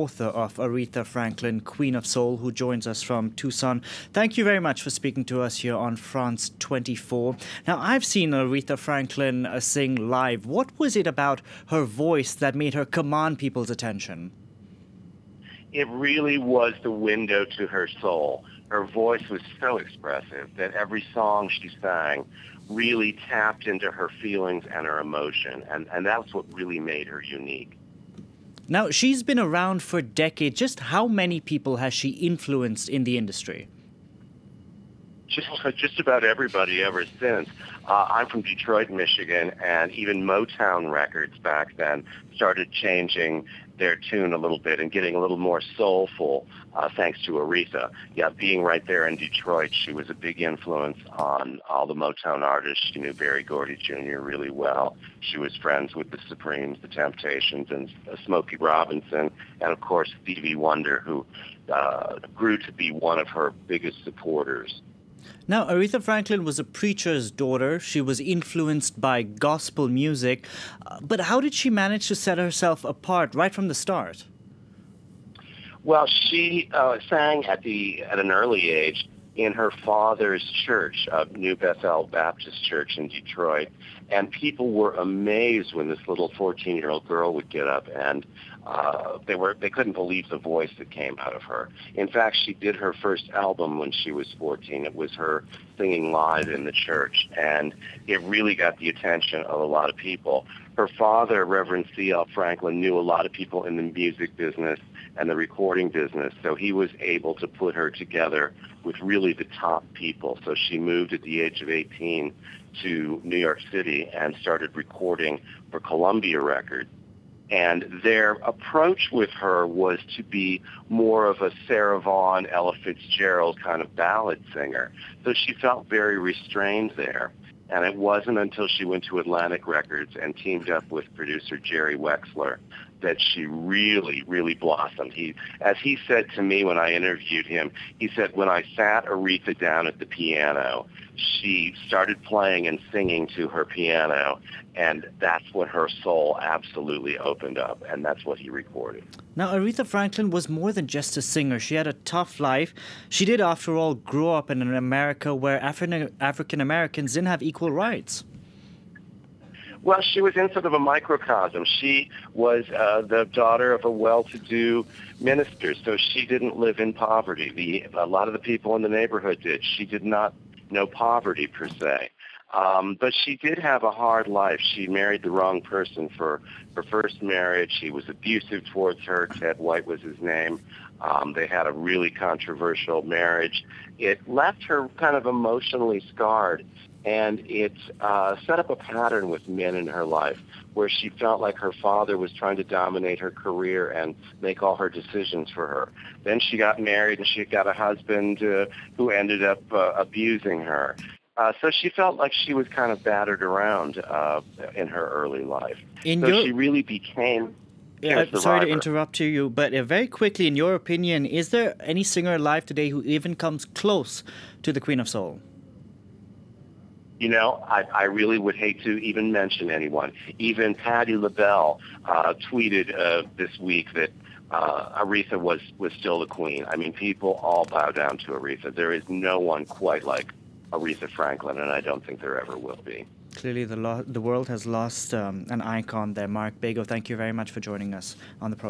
author of Aretha Franklin, Queen of Soul, who joins us from Tucson. Thank you very much for speaking to us here on France 24. Now, I've seen Aretha Franklin sing live. What was it about her voice that made her command people's attention? It really was the window to her soul. Her voice was so expressive that every song she sang really tapped into her feelings and her emotion, and that's what really made her unique. Now, she's been around for decades. Just how many people has she influenced in the industry? Just about everybody ever since. I'm from Detroit, Michigan, and even Motown Records back then started changing their tune a little bit and getting a little more soulful thanks to Aretha. Yeah, being right there in Detroit, she was a big influence on all the Motown artists. She knew Berry Gordy Jr. really well. She was friends with the Supremes, the Temptations, and Smokey Robinson, and of course Stevie Wonder, who grew to be one of her biggest supporters. Now, Aretha Franklin was a preacher's daughter. She was influenced by gospel music. But how did she manage to set herself apart right from the start? Well, she sang at an early age in her father's church, New Bethel Baptist Church in Detroit, and people were amazed when this little 14-year-old girl would get up, and they couldn't believe the voice that came out of her. In fact, she did her first album when she was 14. It was her singing live in the church, and it really got the attention of a lot of people. Her father, Reverend C.L. Franklin, knew a lot of people in the music business and the recording business, so he was able to put her together with really the top people. So she moved at the age of 18 to New York City and started recording for Columbia Records. And their approach with her was to be more of a Sarah Vaughan, Ella Fitzgerald kind of ballad singer. So she felt very restrained there. And it wasn't until she went to Atlantic Records and teamed up with producer Jerry Wexler that she really, really blossomed. As he said to me when I interviewed him, he said, when I sat Aretha down at the piano, she started playing and singing to her piano, and that's when her soul absolutely opened up, and that's what he recorded. Now, Aretha Franklin was more than just a singer. She had a tough life. She did, after all, grow up in an America where African Americans didn't have equal rights. Well, she was in sort of a microcosm. She was the daughter of a well-to-do minister, so she didn't live in poverty. A lot of the people in the neighborhood did. She did not know poverty, per se. But she did have a hard life. She married the wrong person for her first marriage. He was abusive towards her. Ted White was his name. They had a really controversial marriage. It left her kind of emotionally scarred, and it set up a pattern with men in her life where she felt like her father was trying to dominate her career and make all her decisions for her. Then she got married, and she got a husband who ended up abusing her. So she felt like she was kind of battered around in her early life. She really became a survivor. Sorry to interrupt you, but very quickly, in your opinion, is there any singer alive today who even comes close to the Queen of Soul? You know, I really would hate to even mention anyone. Even Patti LaBelle tweeted this week that Aretha was still the queen. I mean, people all bow down to Aretha. There is no one quite like Aretha Franklin, and I don't think there ever will be. Clearly, the world has lost an icon there. Mark Bego, thank you very much for joining us on the program.